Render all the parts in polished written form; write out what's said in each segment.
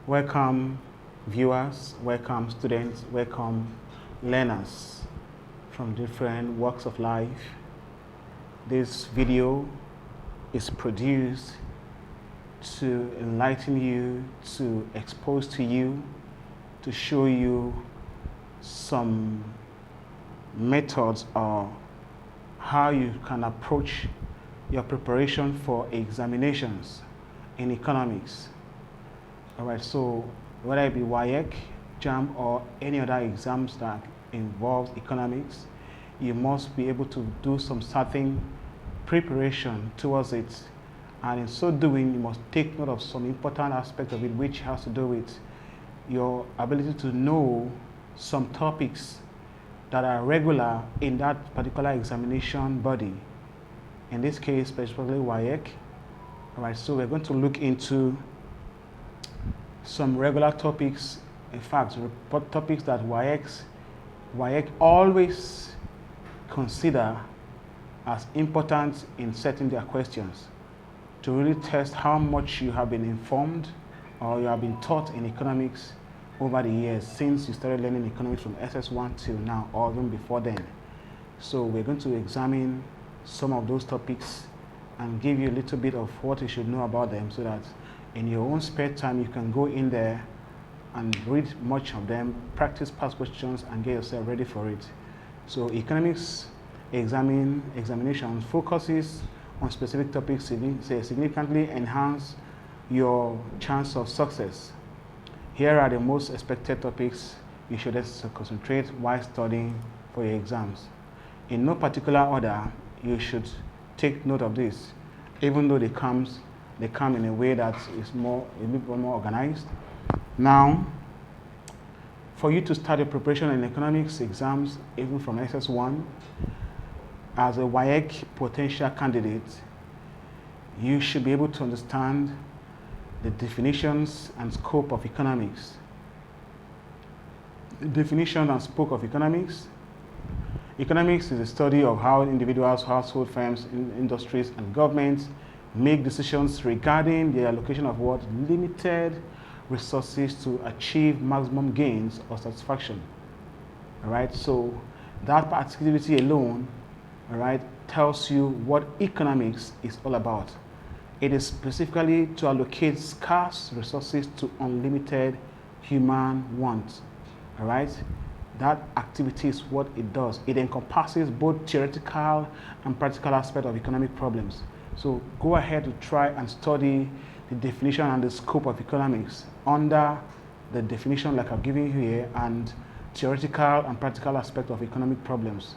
Welcome viewers, welcome students, welcome learners from different walks of life. This video is produced to enlighten you, to expose to you, to show you some methods or how you can approach your preparation for examinations in economics. All right, so whether it be Waec, JAM, or any other exams that involve economics, you must be able to do some certain preparation towards it. And in so doing, you must take note of some important aspect of it, which has to do with your ability to know some topics that are regular in that particular examination body. In this case, specifically Waec. All right, so we're going to look into some regular topics, in fact, report topics that Waec always consider as important in setting their questions to really test how much you have been informed or you have been taught in economics over the years since you started learning economics from SS1 till now, or even before then. So we're going to examine some of those topics and give you a little bit of what you should know about them, so that in your own spare time you can go in there and read much of them, practice past questions, and get yourself ready for it. So economics examination focuses on specific topics significantly enhance your chance of success. Here are the most expected topics you should concentrate while studying for your exams. In no particular order, you should take note of this, even though they come in a way that is a little bit more organized. Now, for you to start your preparation in economics exams, even from SS1, as a Waec potential candidate, you should be able to understand the definitions and scope of economics. The definition and scope of economics. Economics is a study of how individuals, household firms, industries, and governments make decisions regarding the allocation of what limited resources to achieve maximum gains or satisfaction. All right, so that activity alone, all right, tells you what economics is all about. It is specifically to allocate scarce resources to unlimited human wants. All right, that activity is what it does. It encompasses both theoretical and practical aspects of economic problems. So go ahead to try and study the definition and the scope of economics under the definition like I've given you here, and theoretical and practical aspect of economic problems.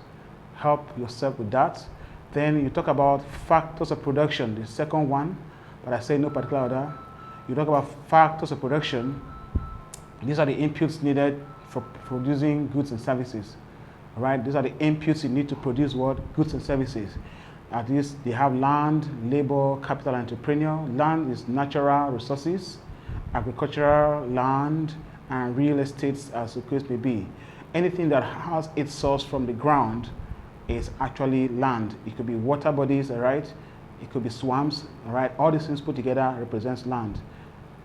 Help yourself with that. Then you talk about factors of production, the second one, but I say no particular order. You talk about factors of production. These are the inputs needed for producing goods and services. All right, these are the inputs you need to produce what? Goods and services. At least they have land, labor, capital, entrepreneur. Land is natural resources, agricultural land, and real estates, as the case may be. Anything that has its source from the ground is actually land. It could be water bodies, all right? It could be swamps, all right? All these things put together represents land,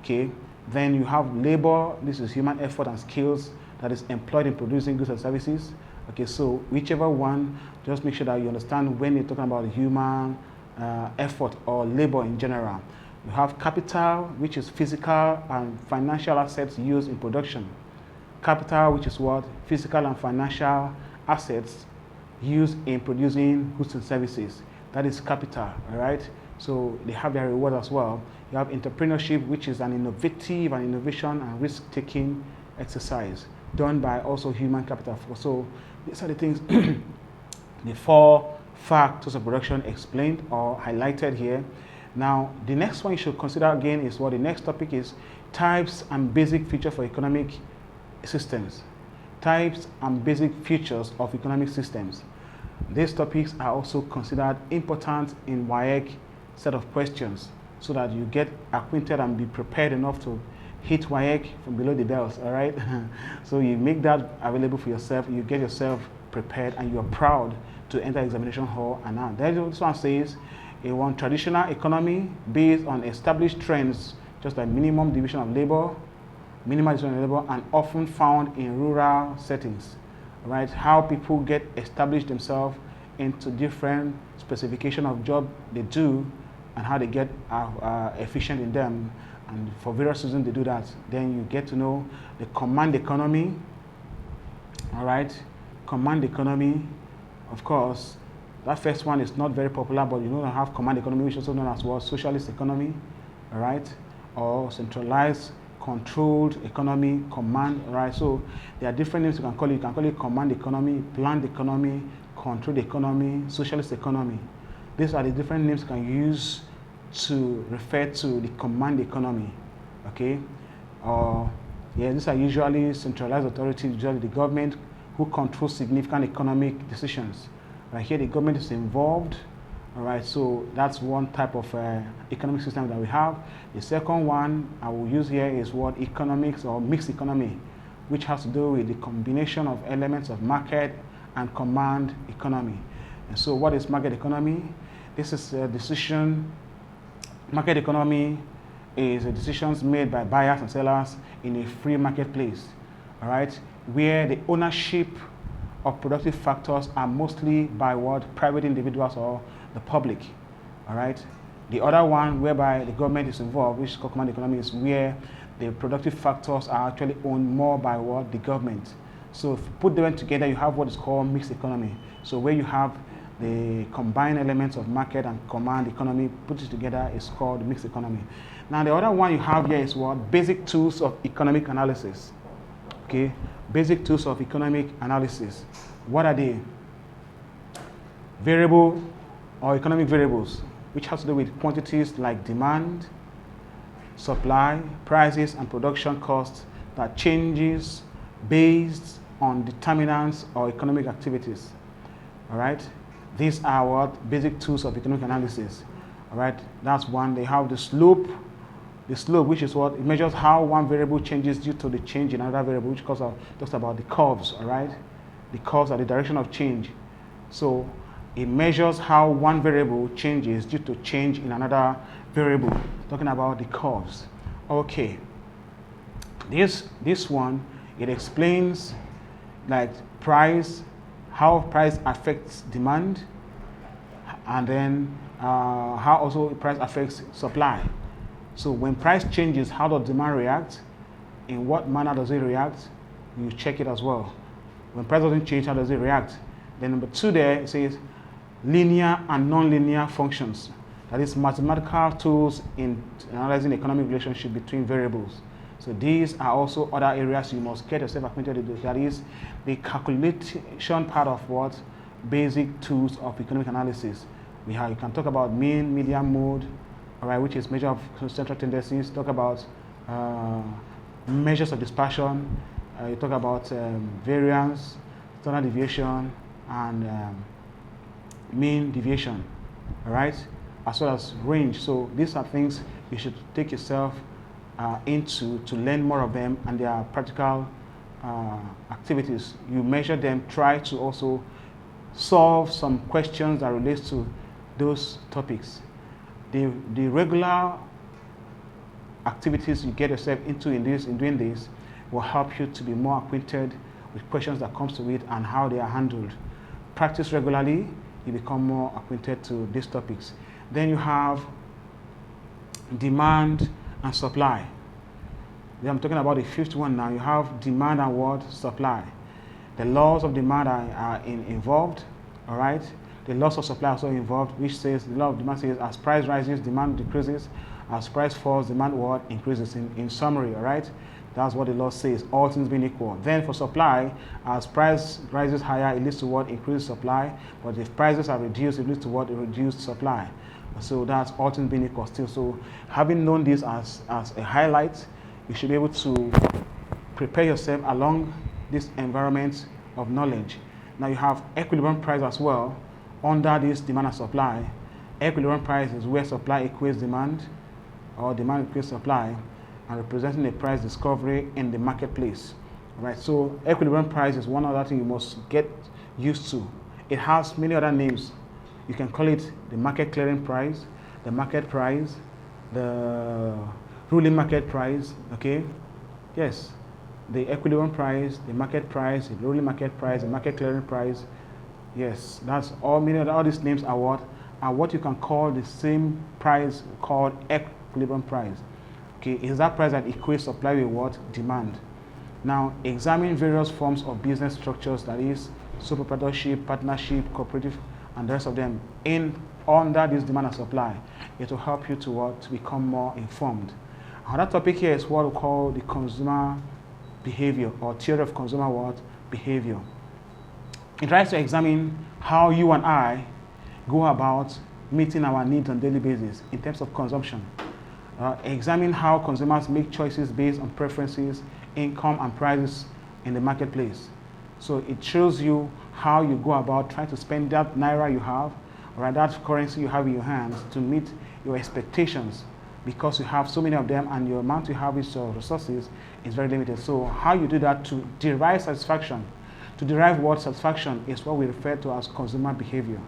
okay? Then you have labor. This is human effort and skills that is employed in producing goods and services. Okay, so whichever one, just make sure that you understand when you're talking about human effort or labor in general. You have capital, which is physical and financial assets used in production. Capital, which is what? Physical and financial assets used in producing goods and services. That is capital, all right? So they have their reward as well. You have entrepreneurship, which is an innovative and innovation and risk-taking exercise done by also human capital. So these are the things, the four factors of production explained or highlighted here. Now, the next one you should consider again is what the next topic is: types and basic features for economic systems. Types and basic features of economic systems. These topics are also considered important in Waec set of questions, so that you get acquainted and be prepared enough to hit Waec from below the bells, all right? So you make that available for yourself, you get yourself prepared, and you are proud to enter examination hall. And now, this one says, a traditional economy based on established trends, just like minimum division of labor, minimal distribution of labor, and often found in rural settings. Right? How people get established themselves into different specification of job they do, and how they get efficient in them, and for various reasons they do that. Then you get to know the command economy. All right, command economy. Of course, that first one is not very popular, but you know, have command economy, which is also known as what, socialist economy. All right, or centralized controlled economy, command. All right, so there are different names you can call it. You can call it command economy, planned economy, controlled economy, socialist economy. These are the different names you can use to refer to the command economy. Okay, yeah, these are usually centralized authorities, usually the government, who controls significant economic decisions. Right here, the government is involved. All right, so that's one type of economic system that we have. The second one I will use here is what, economics or mixed economy, which has to do with the combination of elements of market and command economy. And so what is market economy? This is a decision. Market economy is a decisions made by buyers and sellers in a free marketplace, all right, where the ownership of productive factors are mostly by what, private individuals or the public, all right. The other one, whereby the government is involved, which is called command economy, is where the productive factors are actually owned more by what, the government. So if you put them together, you have what is called mixed economy. So where you have the combined elements of market and command economy, put it together, is called mixed economy. Now the other one you have here is what, basic tools of economic analysis. Okay, basic tools of economic analysis. What are they? Variable or economic variables, which has to do with quantities like demand, supply, prices, and production costs that changes based on determinants or economic activities. All right, these are what, basic tools of economic analysis. All right, that's one. They have the slope, which is what, it measures how one variable changes due to the change in another variable, which talks about the curves. All right, the curves are the direction of change. So it measures how one variable changes due to change in another variable, talking about the curves. Okay, this one, it explains like price, how price affects demand, and then how also price affects supply. So when price changes, how does demand react? In what manner does it react? You check it as well. When price doesn't change, how does it react? Then number 2 there, it says linear and non-linear functions. That is mathematical tools in analyzing economic relationship between variables. So these are also other areas you must get yourself acquainted with. That is the calculation part of what, basic tools of economic analysis. You can talk about mean, median, mode, all right, which is measure of central tendencies. Talk about measures of dispersion. You talk about variance, standard deviation, and mean deviation, all right, as well as range. So these are things you should take yourself into to learn more of them, and their practical activities. You measure them, try to also solve some questions that relates to those topics. The regular activities you get yourself into in doing this will help you to be more acquainted with questions that comes to it and how they are handled. Practice regularly, you become more acquainted to these topics. Then you have demand and supply. Then I'm talking about the 5th one now. You have demand and what? Supply. The laws of demand are involved, all right? The laws of supply are also involved, which says, the law of demand says, as price rises, demand decreases. As price falls, demand what? Increases. In summary, all right? That's what the law says, all things being equal. Then for supply, as price rises higher, it leads to what? Increased supply. But if prices are reduced, it leads to what? Reduced supply. So that's all things being equal still. So having known this as a highlight, you should be able to prepare yourself along this environment of knowledge. Now you have equilibrium price as well under this demand and supply. Equilibrium price is where supply equates demand, or demand equates supply, and representing a price discovery in the marketplace. Right? So equilibrium price is one other thing you must get used to. It has many other names. You can call it the market clearing price, the market price, the ruling market price, okay? Yes, the equilibrium price, the market price, the rolling market price, the market clearing price. Yes, that's all. Meaning all these names are what? Are what you can call the same price called equilibrium price. Okay, is that price that equates supply with what? Demand. Now, examine various forms of business structures, that is, sole proprietorship, partnership, cooperative, and the rest of them under this demand and supply. It will help you to what? To become more informed. Another topic here is what we call the consumer behavior, or theory of consumer what? Behavior. It tries to examine how you and I go about meeting our needs on a daily basis in terms of consumption. Examine how consumers make choices based on preferences, income, and prices in the marketplace. So it shows you how you go about trying to spend that naira you have, or that currency you have in your hands, to meet your expectations, because you have so many of them and your amount you have with your resources is very limited. So how you do that to derive satisfaction. To derive what satisfaction is what we refer to as consumer behavior.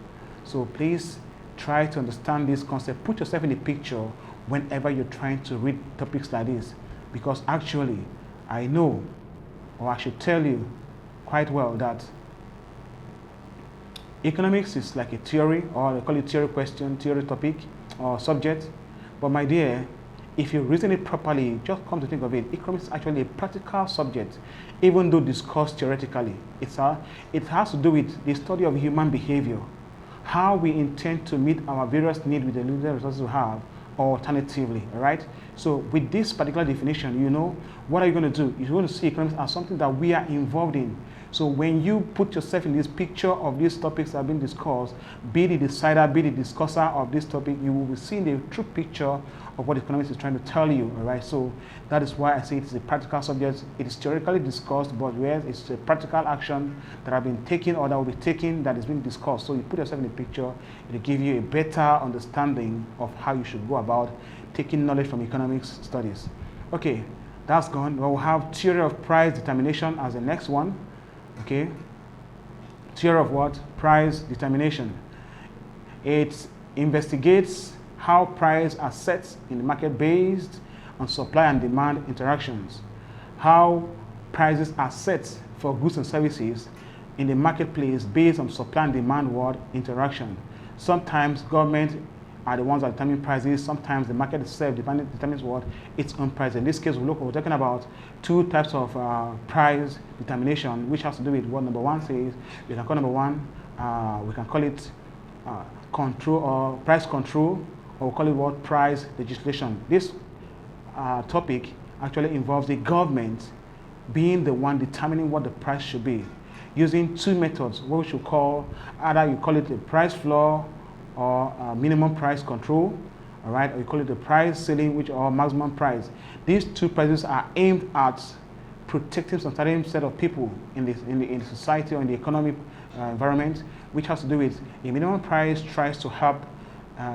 So please try to understand this concept. Put yourself in the picture whenever you're trying to read topics like this, because actually I know, or I should tell you quite well, that economics is like a theory, or they call it theory question, theory topic, or subject. But my dear, if you reason it properly, just come to think of it, economics is actually a practical subject, even though discussed theoretically. It has to do with the study of human behavior, how we intend to meet our various needs with the limited resources we have, or alternatively, all right? So with this particular definition, you know, what are you going to do? You're going to see economics as something that we are involved in. So when you put yourself in this picture of these topics that have been discussed, be the decider, be the discusser of this topic, you will be seeing the true picture of what economics is trying to tell you, all right? So that is why I say it is a practical subject. It is theoretically discussed, but where it's a practical action that have been taken or that will be taken that is being discussed. So you put yourself in the picture, it will give you a better understanding of how you should go about taking knowledge from economics studies. Okay, that's gone. We'll have theory of price determination as the next one. Okay, theory of what? Price determination. It investigates how prices are set in the market based on supply and demand interactions, how prices are set for goods and services in the marketplace based on supply and demand interaction. Sometimes government are the ones that determine prices. Sometimes the market itself determines what? Its own price. In this case, we're talking about two types of price determination, which has to do with what number one says. We can call number one, we can call it control or price control, or we'll call it what? Price legislation. This topic actually involves the government being the one determining what the price should be, using two methods, what we should call, either you call it the price floor or minimum price control, all right, or you call it the price ceiling, which or maximum price. These two prices are aimed at protecting some certain set of people in the society or in the economic environment, which has to do with a minimum price tries to help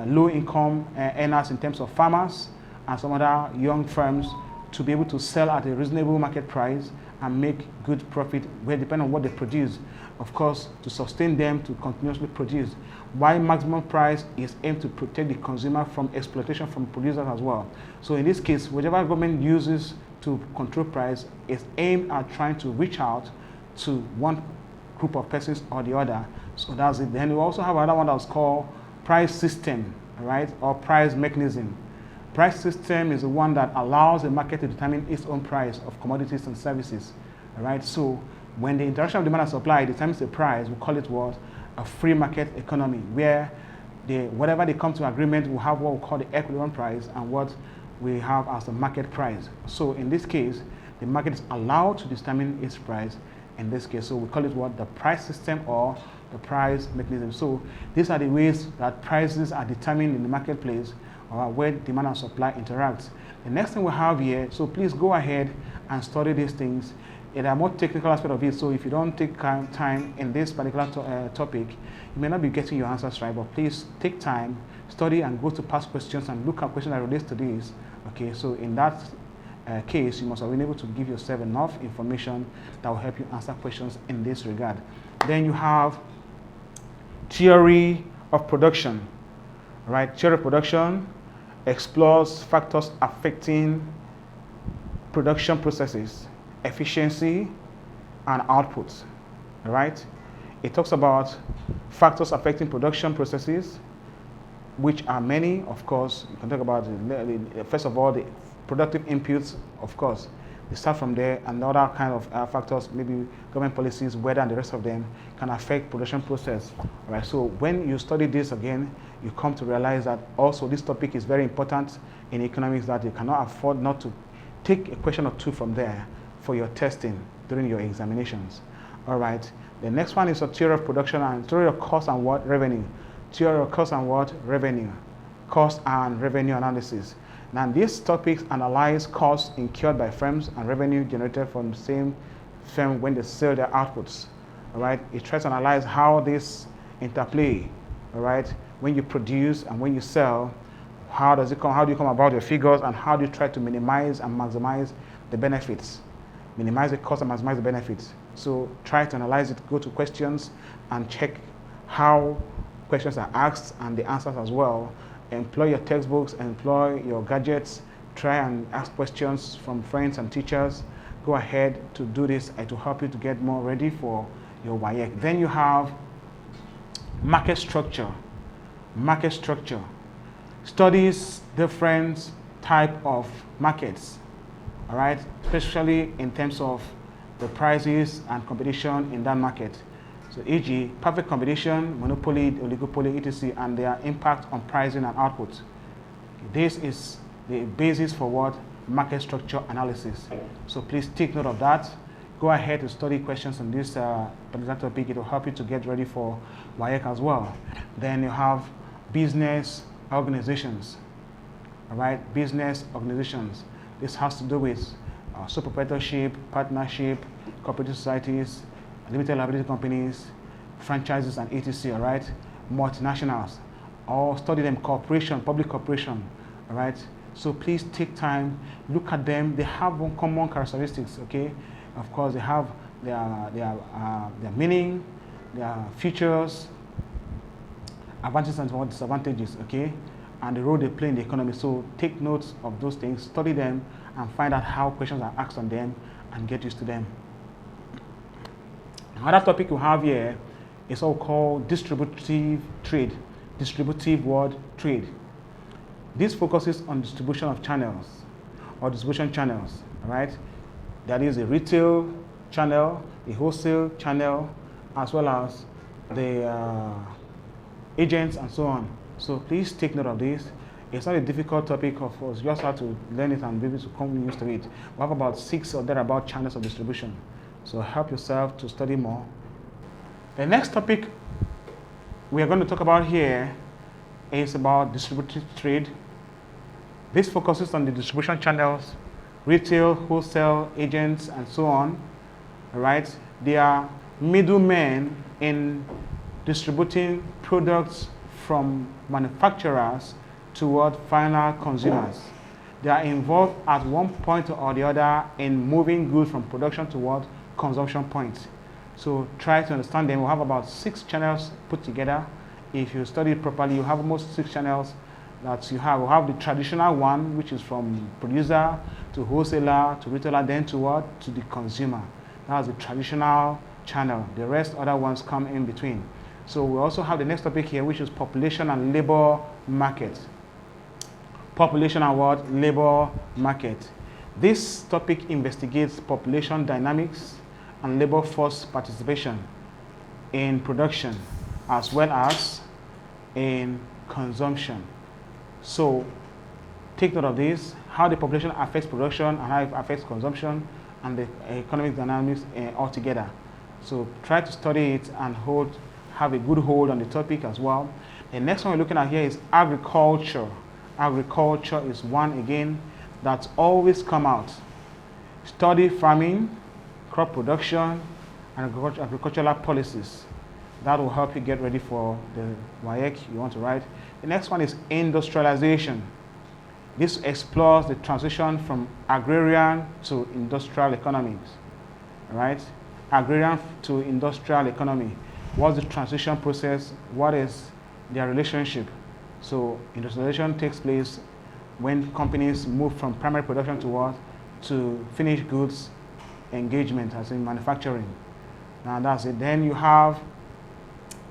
low-income earners in terms of farmers and some other young firms to be able to sell at a reasonable market price and make good profit, where depending on what they produce, of course, to sustain them to continuously produce. While maximum price is aimed to protect the consumer from exploitation from producers as well. So in this case, whatever government uses to control price is aimed at trying to reach out to one group of persons or the other. So that's it. Then we also have another one that's called price system, right, or price mechanism. Price system is the one that allows the market to determine its own price of commodities and services. All right. So when the interaction of demand and supply determines the price, we call it what? A free market economy, where whatever they come to agreement will have what we call the equilibrium price and what we have as the market price. So in this case, the market is allowed to determine its price in this case. So we call it what? The price system or the price mechanism. So these are the ways that prices are determined in the marketplace, or where demand and supply interacts. The next thing we have here, so please go ahead and study these things. There are more technical aspects of it, so if you don't take time in this particular topic, you may not be getting your answers right, but please take time, study, and go to past questions and look at questions that relate to this. Okay, so in that case, you must have been able to give yourself enough information that will help you answer questions in this regard. Then you have theory of production, right? Theory of production explores factors affecting production processes, efficiency, and output. All right? It talks about factors affecting production processes, which are many, of course. You can talk about, first of all, the productive inputs, of course. They start from there, and other kind of factors, maybe government policies, weather, and the rest of them can affect production process. All right, so when you study this again, you come to realize that also this topic is very important in economics, that you cannot afford not to take a question or two from there for your testing during your examinations. All right, the next one is a theory of production and theory of cost and what? Revenue. Theory of cost and what? Revenue. Cost and revenue analysis. Now these topics analyze costs incurred by firms and revenue generated from the same firm when they sell their outputs. All right, it tries to analyze how this interplay. All right, when you produce and when you sell, how do you come about your figures, and how do you try to minimize and maximize the benefits? Minimize the cost and maximize the benefits. So try to analyze it, go to questions and check how questions are asked and the answers as well. Employ your textbooks, employ your gadgets, try and ask questions from friends and teachers. Go ahead to do this to help you to get more ready for your Waec. Then you have market structure. Market structure studies different type of markets, all right, especially in terms of the prices and competition in that market. So e.g., perfect competition, monopoly, oligopoly, etc., and their impact on pricing and output. This is the basis for what? Market structure analysis. So please take note of that. Go ahead to study questions on this particular topic. It will help you to get ready for Waec as well. Then you have business organizations. All right, business organizations. This has to do with sole proprietorship, partnership, cooperative societies, limited liability companies, franchises, and etc. All right, multinationals. Or study them, corporation, public corporation. All right. So please take time, look at them. They have one common characteristics. Okay, of course they have their meaning, their features, advantages and disadvantages. Okay, and the role they play in the economy. So take notes of those things, study them, and find out how questions are asked on them, and get used to them. Another topic we have here is all called distributive trade. Distributive word trade. This focuses on distribution of channels or distribution channels. All right, that is a retail channel, a wholesale channel, as well as the agents and so on. So please take note of this. It's not a difficult topic, of course. You just have to learn it and be able to come used to it. We have about 6 or thereabout channels of distribution. So help yourself to study more. The next topic we are going to talk about here is about distributive trade. This focuses on the distribution channels, retail, wholesale, agents, and so on. All right, they are middlemen in distributing products from manufacturers toward final consumers. They are involved at one point or the other in moving goods from production toward consumption points. So try to understand them. We have about 6 channels put together. If you study it properly, you have almost 6 channels that you have. We have the traditional one, which is from producer to wholesaler to retailer, then to what? To the consumer. That's the traditional channel. The rest other ones come in between. So we also have the next topic here, which is population and labor market. Population and what? Labor market. This topic investigates population dynamics and labor force participation in production as well as in consumption. So take note of this, how the population affects production and how it affects consumption and the economic dynamics altogether. So try to study it and have a good hold on the topic as well. The next one we're looking at here is agriculture. Agriculture is one again that's always come out. Study farming, crop production, and agricultural policies. That will help you get ready for the Waec you want to write. The next one is industrialization. This explores the transition from agrarian to industrial economies. All right? Agrarian to industrial economy. What's the transition process? What is their relationship? So industrialization takes place when companies move from primary production to what? to finished goods engagement, as in manufacturing. Now that's it. Then you have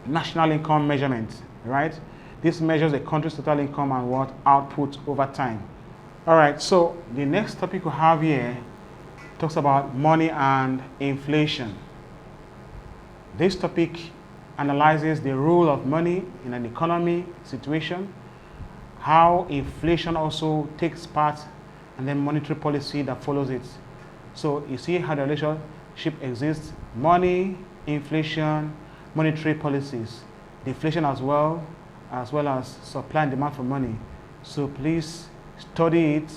national income measurement, right? This measures a country's total income and what output over time. All right, so the next topic we have here talks about money and inflation. This topic analyzes the role of money in an economy situation, how inflation also takes part, and then monetary policy that follows it. So you see how the relationship exists: money, inflation, monetary policies, deflation as well as supply and demand for money. So please study it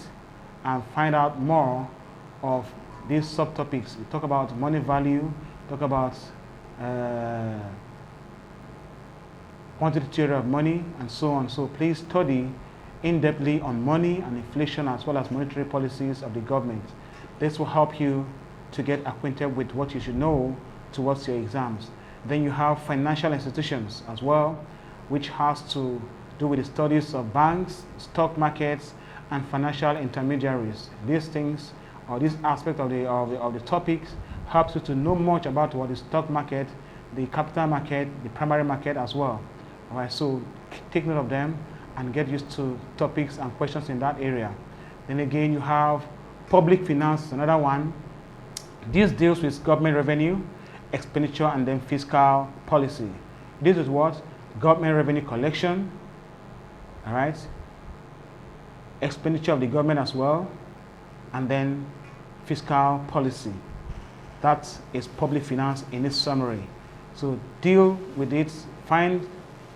and find out more of these subtopics. We talk about money value, talk about quantity theory of money, and so on. So please study in-depthly on money and inflation as well as monetary policies of the government. This will help you to get acquainted with what you should know towards your exams. Then you have financial institutions as well, which has to do with the studies of banks, stock markets, and financial intermediaries. These things, or this aspect of the topics, helps you to know much about what the stock market, the capital market, the primary market as well. All right, so take note of them and get used to topics and questions in that area. Then again, you have public finance, another one. This deals with government revenue, expenditure, and then fiscal policy. This is what? Government revenue collection, all right? Expenditure of the government as well, and then fiscal policy. That is public finance in its summary. So deal with it, find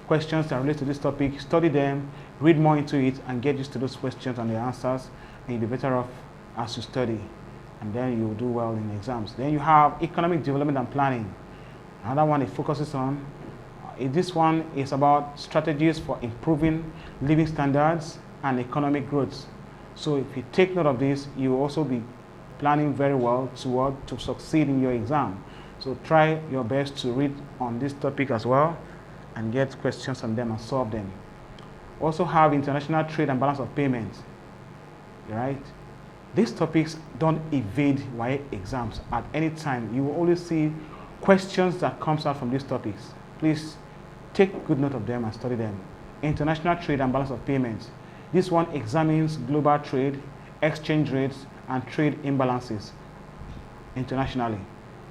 questions that relate to this topic, study them, read more into it, and get used to those questions and the answers, and you'll be better off as you study, and then you'll do well in exams. Then you have economic development and planning. Another one it focuses on, this one is about strategies for improving living standards and economic growth. So if you take note of this, you will also be planning very well to succeed in your exam. So try your best to read on this topic as well and get questions on them and solve them. Also have international trade and balance of payments, right? These topics don't evade Waec exams at any time. You will always see questions that comes out from these topics. Please take good note of them and study them. International trade and balance of payments. This one examines global trade, exchange rates, and trade imbalances internationally.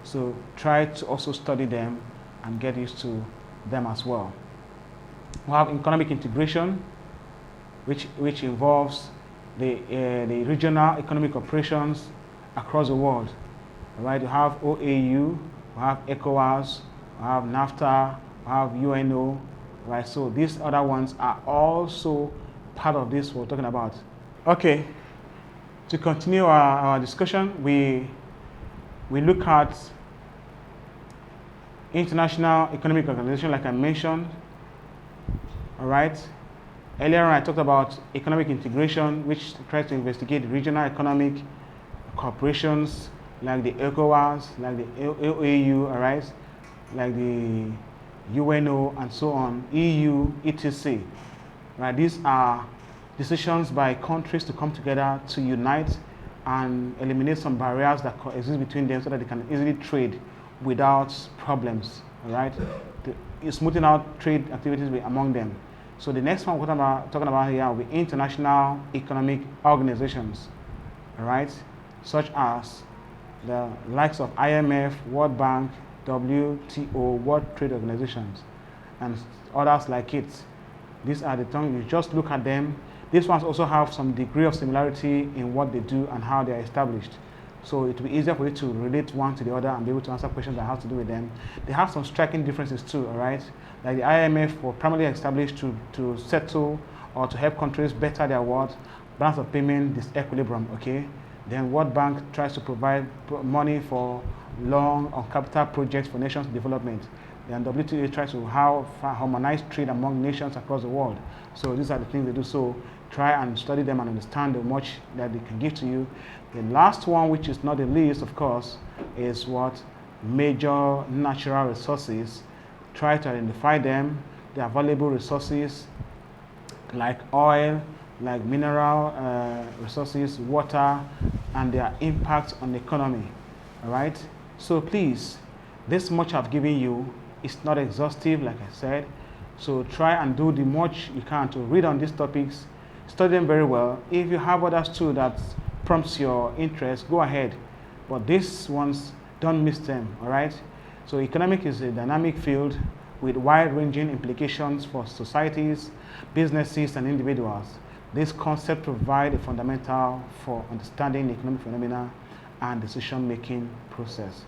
So try to also study them and get used to them as well. We have economic integration, which involves the regional economic operations across the world. Right? You have OAU, we have ECOWAS, we have NAFTA, we have UNO. Right? So these other ones are also part of this we're talking about. Okay, to continue our discussion, we look at International Economic Organization, like I mentioned. All right. Earlier on, I talked about economic integration, which tries to investigate regional economic corporations like the ECOWAS, like the OAU, all right, like the UNO, and so on, EU, etc. Right. These are decisions by countries to come together to unite and eliminate some barriers that exist between them so that they can easily trade without problems, all right? Smoothing out trade activities among them. So the next one we're talking about here will be international economic organizations, all right? Such as the likes of IMF, World Bank, WTO, World Trade Organizations, and others like it. These are the things, you just look at them. These ones also have some degree of similarity in what they do and how they are established. So it will be easier for you to relate one to the other and be able to answer questions that have to do with them. They have some striking differences too, all right? Like the IMF were primarily established to settle or to help countries better their balance of payment disequilibrium, okay? Then World Bank tries to provide money for long on capital projects for nations' development. And WTO tries to harmonize trade among nations across the world. So these are the things they do. So try and study them and understand how much that they can give to you. The last one, which is not the least, of course, is what? Major natural resources. Try to identify them, the available resources like oil, like mineral resources, water, and their impact on the economy. All right. So please, this much I've given you is not exhaustive, like I said. So try and do the much you can to read on these topics, study them very well. If you have others too that prompts your interest, go ahead. But these ones, don't miss them, all right? So economics is a dynamic field with wide-ranging implications for societies, businesses, and individuals. This concept provides a fundamental for understanding economic phenomena and decision-making process.